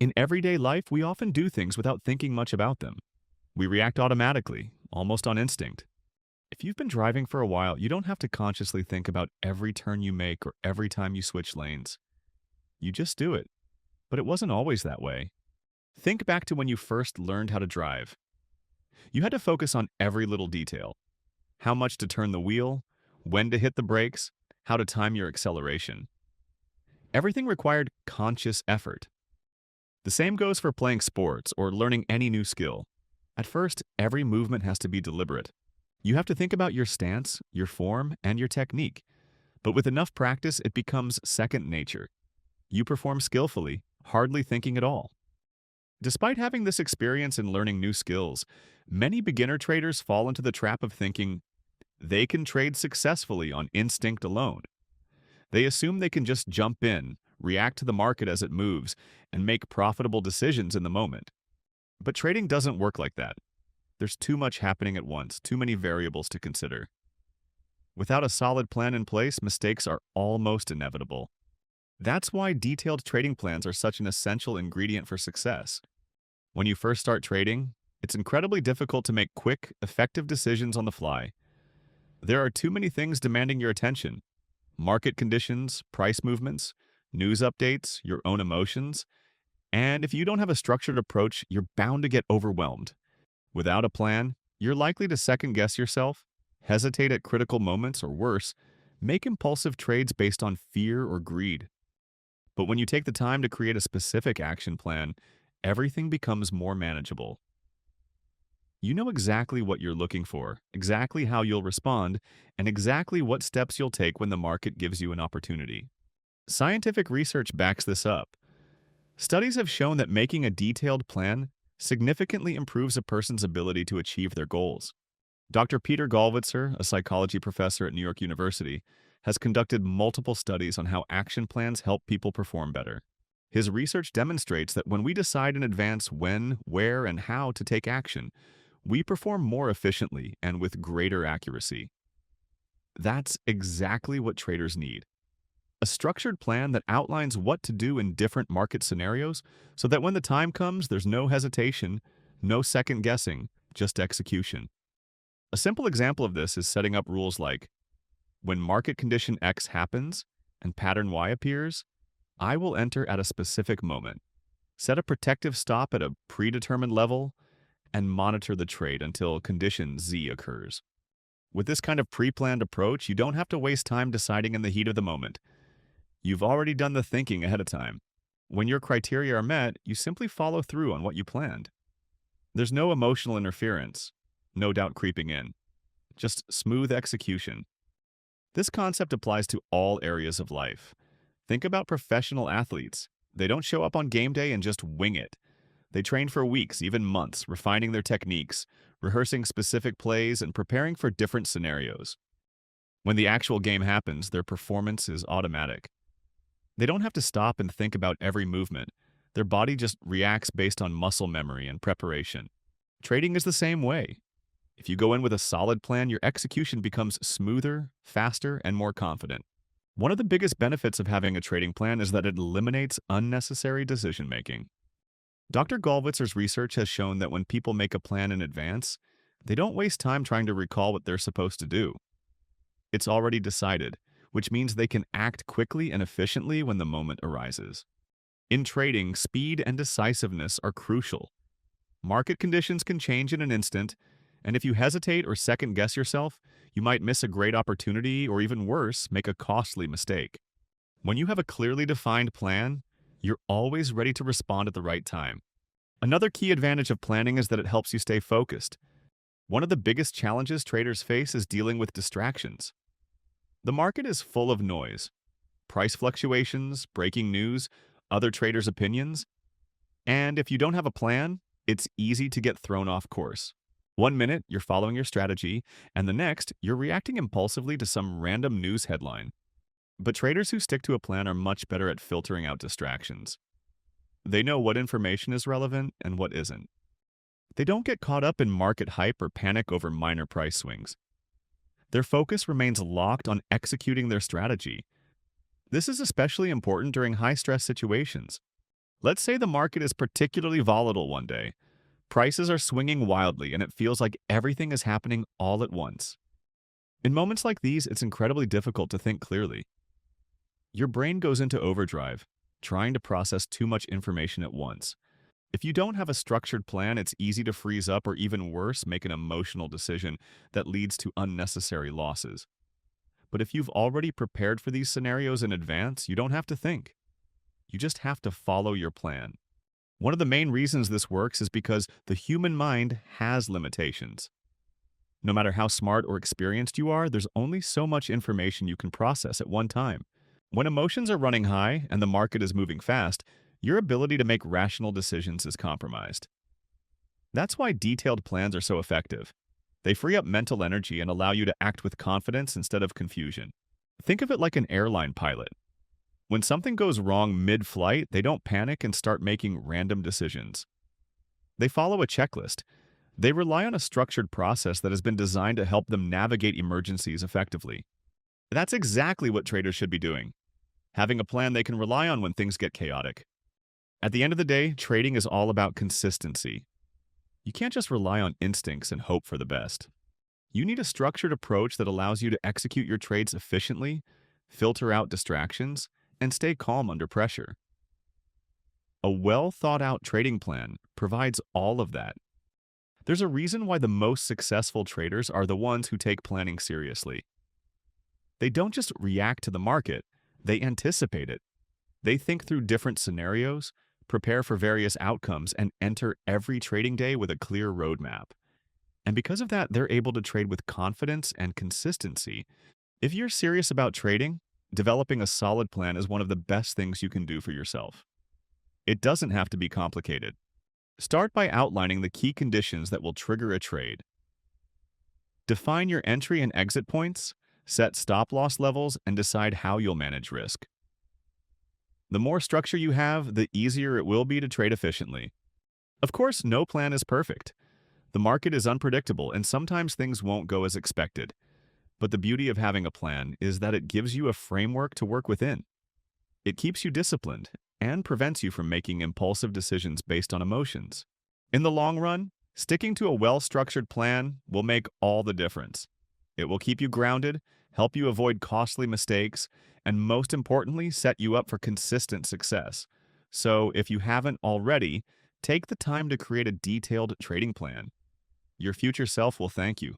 In everyday life, we often do things without thinking much about them. We react automatically, almost on instinct. If you've been driving for a while, you don't have to consciously think about every turn you make or every time you switch lanes. You just do it. But it wasn't always that way. Think back to when you first learned how to drive. You had to focus on every little detail: how much to turn the wheel, when to hit the brakes, how to time your acceleration. Everything required conscious effort. The same goes for playing sports or learning any new skill. At first, every movement has to be deliberate. You have to think about your stance, your form, and your technique. But with enough practice, it becomes second nature. You perform skillfully, hardly thinking at all. Despite having this experience in learning new skills, many beginner traders fall into the trap of thinking they can trade successfully on instinct alone. They assume they can just jump in, react to the market as it moves, and make profitable decisions in the moment. But trading doesn't work like that. There's too much happening at once, too many variables to consider. Without a solid plan in place, mistakes are almost inevitable. That's why detailed trading plans are such an essential ingredient for success. When you first start trading, it's incredibly difficult to make quick, effective decisions on the fly. There are too many things demanding your attention: market conditions, price movements, news updates, your own emotions. And if you don't have a structured approach, you're bound to get overwhelmed. Without a plan, you're likely to second-guess yourself, hesitate at critical moments, or worse, make impulsive trades based on fear or greed. But when you take the time to create a specific action plan, everything becomes more manageable. You know exactly what you're looking for, exactly how you'll respond, and exactly what steps you'll take when the market gives you an opportunity. Scientific research backs this up. Studies have shown that making a detailed plan significantly improves a person's ability to achieve their goals. Dr. Peter Gollwitzer, a psychology professor at New York University, has conducted multiple studies on how action plans help people perform better. His research demonstrates that when we decide in advance when, where, and how to take action, we perform more efficiently and with greater accuracy. That's exactly what traders need: a structured plan that outlines what to do in different market scenarios so that when the time comes, there's no hesitation, no second guessing, just execution. A simple example of this is setting up rules like, when market condition X happens and pattern Y appears, I will enter at a specific moment. Set a protective stop at a predetermined level and monitor the trade until condition Z occurs. With this kind of pre-planned approach, you don't have to waste time deciding in the heat of the moment. You've already done the thinking ahead of time. When your criteria are met, you simply follow through on what you planned. There's no emotional interference, no doubt creeping in, just smooth execution. This concept applies to all areas of life. Think about professional athletes. They don't show up on game day and just wing it. They train for weeks, even months, refining their techniques, rehearsing specific plays, and preparing for different scenarios. When the actual game happens, their performance is automatic. They don't have to stop and think about every movement. Their body just reacts based on muscle memory and preparation. Trading is the same way. If you go in with a solid plan, your execution becomes smoother, faster, and more confident. One of the biggest benefits of having a trading plan is that it eliminates unnecessary decision-making. Dr. Gollwitzer's research has shown that when people make a plan in advance, they don't waste time trying to recall what they're supposed to do. It's already decided, which means they can act quickly and efficiently when the moment arises. In trading, speed and decisiveness are crucial. Market conditions can change in an instant, and if you hesitate or second-guess yourself, you might miss a great opportunity or, even worse, make a costly mistake. When you have a clearly defined plan, you're always ready to respond at the right time. Another key advantage of planning is that it helps you stay focused. One of the biggest challenges traders face is dealing with distractions. The market is full of noise: price fluctuations, breaking news, other traders' opinions. And if you don't have a plan, it's easy to get thrown off course. One minute, you're following your strategy, and the next, you're reacting impulsively to some random news headline. But traders who stick to a plan are much better at filtering out distractions. They know what information is relevant and what isn't. They don't get caught up in market hype or panic over minor price swings. Their focus remains locked on executing their strategy. This is especially important during high-stress situations. Let's say the market is particularly volatile one day. Prices are swinging wildly and it feels like everything is happening all at once. In moments like these, it's incredibly difficult to think clearly. Your brain goes into overdrive, trying to process too much information at once. If you don't have a structured plan, it's easy to freeze up or even worse, make an emotional decision that leads to unnecessary losses. But if you've already prepared for these scenarios in advance, you don't have to think. You just have to follow your plan. One of the main reasons this works is because the human mind has limitations. No matter how smart or experienced you are, there's only so much information you can process at one time. When emotions are running high and the market is moving fast, your ability to make rational decisions is compromised. That's why detailed plans are so effective. They free up mental energy and allow you to act with confidence instead of confusion. Think of it like an airline pilot. When something goes wrong mid-flight, they don't panic and start making random decisions. They follow a checklist. They rely on a structured process that has been designed to help them navigate emergencies effectively. That's exactly what traders should be doing, having a plan they can rely on when things get chaotic. At the end of the day, trading is all about consistency. You can't just rely on instincts and hope for the best. You need a structured approach that allows you to execute your trades efficiently, filter out distractions, and stay calm under pressure. A well-thought-out trading plan provides all of that. There's a reason why the most successful traders are the ones who take planning seriously. They don't just react to the market, they anticipate it. They think through different scenarios, prepare for various outcomes, and enter every trading day with a clear roadmap. And because of that, they're able to trade with confidence and consistency. If you're serious about trading, developing a solid plan is one of the best things you can do for yourself. It doesn't have to be complicated. Start by outlining the key conditions that will trigger a trade. Define your entry and exit points, set stop-loss levels, and decide how you'll manage risk. The more structure you have, the easier it will be to trade efficiently. Of course, no plan is perfect. The market is unpredictable, and sometimes things won't go as expected. But the beauty of having a plan is that it gives you a framework to work within. It keeps you disciplined and prevents you from making impulsive decisions based on emotions. In the long run, sticking to a well-structured plan will make all the difference. It will keep you grounded, help you avoid costly mistakes, and most importantly, set you up for consistent success. So, if you haven't already, take the time to create a detailed trading plan. Your future self will thank you.